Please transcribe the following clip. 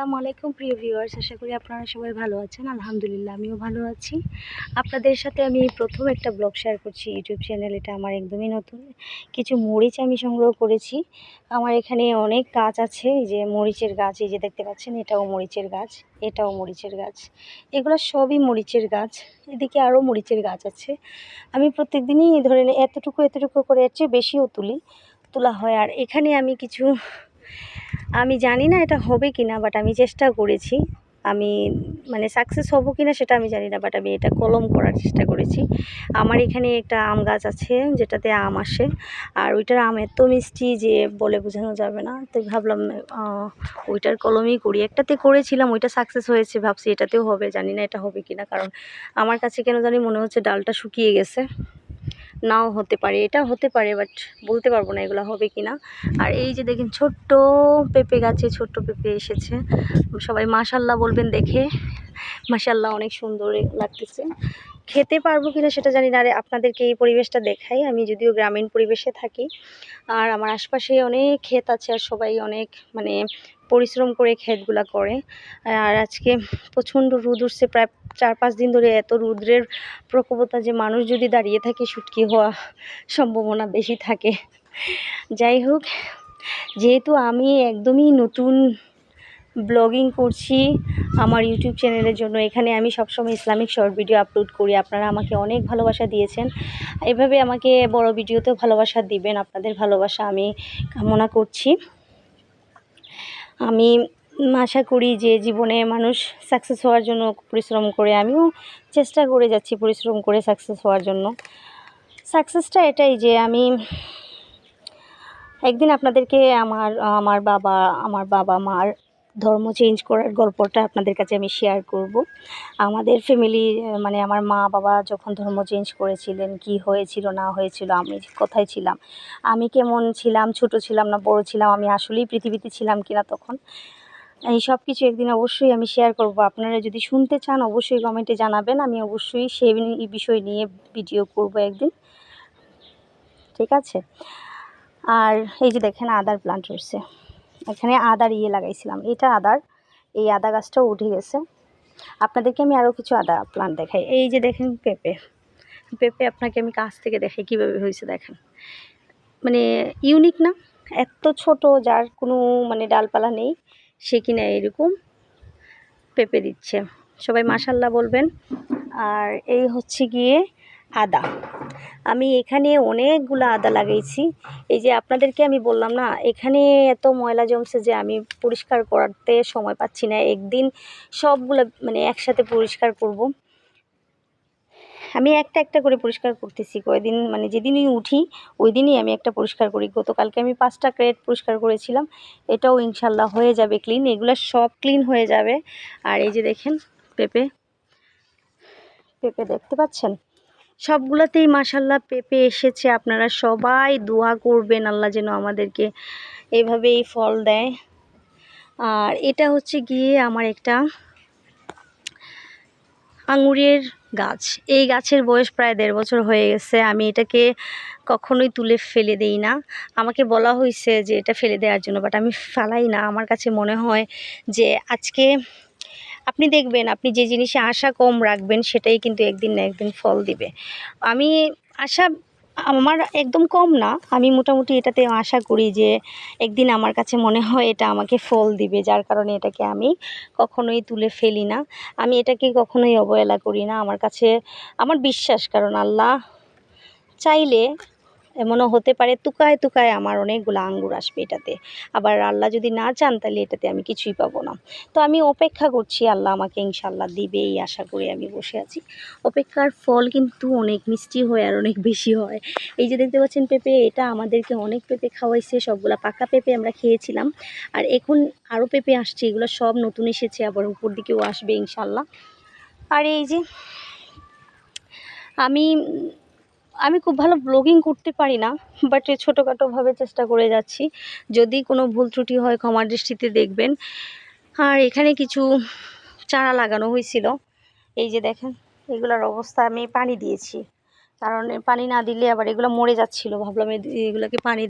আসসালামু আলাইকুম প্রিয় ভিউয়ার্স, আশা করি আপনারা সবাই ভালো আছেন। আলহামদুলিল্লাহ আমিও ভালো আছি। আপনাদের সাথে আমি প্রথম একটা ব্লগ শেয়ার করছি ইউটিউব চ্যানেল। এটা আমার একদমই নতুন। কিছু মরিচ আমি সংগ্রহ করেছি। আমার এখানে অনেক গাছ আছে, এই যে মরিচের গাছ, এই যে দেখতে পাচ্ছেন, এটাও মরিচের গাছ, এটাও মরিচের গাছ, এগুলো সবই মরিচের গাছ। এদিকে আরও মরিচের গাছ আছে। আমি প্রত্যেক দিনই ধরেন এতটুকু এতটুকু করে, এর চেয়ে বেশিও তোলা হয়। আর এখানে আমি কিছু, আমি জানি না এটা হবে কি না, বাট আমি চেষ্টা করেছি। আমি মানে সাকসেস হব কি না সেটা আমি জানি না, বাট আমি এটা কলম করার চেষ্টা করেছি। আমার এখানে একটা আম গাছ আছে যেটাতে আম আসে, আর ওইটার আম এত মিষ্টি যে বলে বোঝানো যাবে না। তো ভাবলাম ওইটার কলমই করি। একটাতে করেছিলাম, ওইটা সাকসেস হয়েছে, ভাবছি এটাতেও হবে। জানি না এটা হবে কি না, কারণ আমার কাছে কেন জানি মনে হচ্ছে ডালটা শুকিয়ে গেছে। নাও হতে পারে, এটা হতে পারে, বাট বলতে পারবো না এগুলো হবে কি না। আর এই যে দেখেন ছোট্ট পেঁপে গাছে ছোট্ট পেঁপে এসেছে। সবাই মাশাল্লাহ বলবেন দেখে, মাশাল্লাহ অনেক সুন্দর লাগতেছে। খেতে পারবো কিনা সেটা জানি না। আর আপনাদেরকে এই পরিবেশটা দেখাই, আমি যদিও গ্রামীণ পরিবেশে থাকি, আর আমার আশপাশে অনেক ক্ষেত আছে, আর সবাই অনেক মানে পরিশ্রম করে ক্ষেতগুলা করে। আর আজকে প্রচণ্ড রোদ উঠছে, প্রায় 4-5 দিন ধরে এত রৌদ্রের প্রকোপতা যে মানুষ যদি দাঁড়িয়ে থাকে শুটকি হওয়া সম্ভাবনা বেশি থাকে। যাই হোক, যেহেতু আমি একদমই নতুন ব্লগিং করছি আমার ইউটিউব চ্যানেলের জন্য, এখানে আমি সবসময় ইসলামিক শর্ট ভিডিও আপলোড করি। আপনারা আমাকে অনেক ভালোবাসা দিয়েছেন, এভাবে আমাকে বড় ভিডিওতেও ভালোবাসা দিবেন। আপনাদের ভালোবাসা আমি কামনা করছি। আমি আশা করি যে জীবনে মানুষ সাকসেস হওয়ার জন্য পরিশ্রম করে, আমিও চেষ্টা করে যাচ্ছি পরিশ্রম করে সাকসেস হওয়ার জন্য। সাকসেসটা এটাই যে আমি একদিন আপনাদেরকে আমার বাবা মার ধর্ম চেঞ্জ করার গল্পটা আপনাদের কাছে আমি শেয়ার করব। আমাদের ফ্যামিলি মানে আমার মা বাবা যখন ধর্ম চেঞ্জ করেছিলেন, কি হয়েছিল না হয়েছিল, আমি কোথায় ছিলাম, আমি কেমন ছিলাম, ছোট ছিলাম না বড় ছিলাম, আমি আসলেই পৃথিবীতে ছিলাম কিনা তখন, এই সব কিছু একদিন অবশ্যই আমি শেয়ার করব। আপনারা যদি শুনতে চান অবশ্যই কমেন্টে জানাবেন, আমি অবশ্যই সেই বিষয় নিয়ে ভিডিও করব একদিন, ঠিক আছে। আর এই যে দেখেন আদার প্লান্ট রয়েছে, এখানে আদার লাগাইছিলাম, এটা আদার, এই আদা গাছটাও উঠে গেছে। আপনাদেরকে আমি আরও কিছু আদা প্লান্ট দেখাই। এই যে দেখেন পেঁপে আপনাকে আমি কাছ থেকে দেখাই কীভাবে হয়েছে। দেখেন মানে ইউনিক না, এত ছোট, যার কোনো মানে ডালপালা নেই, সে কিনা এরকম পেঁপে দিচ্ছে। সবাই মাশাল্লাহ বলবেন। আর এই হচ্ছে গিয়ে আদা, আমি এখানে অনেকগুলো আদা লাগাইছি। এই যে আপনাদেরকে আমি বললাম না, এখানে এত ময়লা জমছে যে আমি পরিষ্কার করতে সময় পাচ্ছি না। একদিন সবগুলো মানে একসাথে পরিষ্কার করব। আমি একটা একটা করে পরিষ্কার করতেছি কয়েকদিন, মানে যেদিনই উঠি ওই দিনই আমি একটা পরিষ্কার করি। গতকালকে আমি 5টা ক্রেট পরিষ্কার করেছিলাম, এটাও ইনশাল্লাহ হয়ে যাবে ক্লিন, এগুলো সব ক্লিন হয়ে যাবে। আর এই যে দেখেন পেঁপে দেখতে পাচ্ছেন, সবগুলোতেই মাশাল্লাহ পেঁপে এসেছে। আপনারা সবাই দোয়া করবেন আল্লাহ যেন আমাদেরকে এভাবেই ফল দেয়। আর এটা হচ্ছে গিয়ে আমার একটা আঙুরের গাছ, এই গাছের বয়স প্রায় 1.5 বছর হয়ে গেছে। আমি এটাকে কখনোই তুলে ফেলে দেই না। আমাকে বলা হয়েছে যে এটা ফেলে দেওয়ার জন্য, বাট আমি ফালাই না। আমার কাছে মনে হয় যে আজকে আপনি দেখবেন, আপনি যে জিনিসে আশা কম রাখবেন সেটাই কিন্তু একদিন না একদিন ফল দিবে। আমি আশা আমার একদম কম না, আমি মোটামুটি এটাতে আশা করি যে একদিন আমার কাছে মনে হয় এটা আমাকে ফল দিবে, যার কারণে এটাকে আমি কখনোই তুলে ফেলি না। আমি এটাকে কখনোই অবহেলা করি না। আমার কাছে আমার বিশ্বাস, কারণ আল্লাহ চাইলে এমনও হতে পারে তুকায় তুকায় আমার অনেকগুলো আঙ্গুর আসবে এটাতে, আবার আল্লাহ যদি না চান তাহলে এটাতে আমি কিছুই পাবো না। তো আমি অপেক্ষা করছি, আল্লাহ আমাকে ইনশাল্লাহ দিবে এই আশা করে আমি বসে আছি। অপেক্ষার ফল কিন্তু অনেক মিষ্টি হয় আর অনেক বেশি হয়। এই যে দেখতে পাচ্ছেন পেঁপে, এটা আমাদেরকে অনেক পেঁপে খাওয়াইছে, সবগুলা পাকা পেঁপে আমরা খেয়েছিলাম। আর এখন আরও পেঁপে আসছে, এগুলো সব নতুন এসেছে, আবার উপর দিকেও আসবে ইনশাল্লাহ। আর এই যে আমি খুব ভালো ব্লগিং করতে পারি না, বাট ছোটোখাটোভাবে চেষ্টা করে যাচ্ছি। যদি কোনো ভুল ত্রুটি হয় ক্ষমার দৃষ্টিতে দেখবেন। আর এখানে কিছু চারা লাগানো হয়েছিল, এই যে দেখেন এগুলোর অবস্থা, আমি পানি দিয়েছি, কারণ পানি না দিলে আবার এগুলো মরে যাচ্ছিলো। ভাবলাম এগুলোকে পানি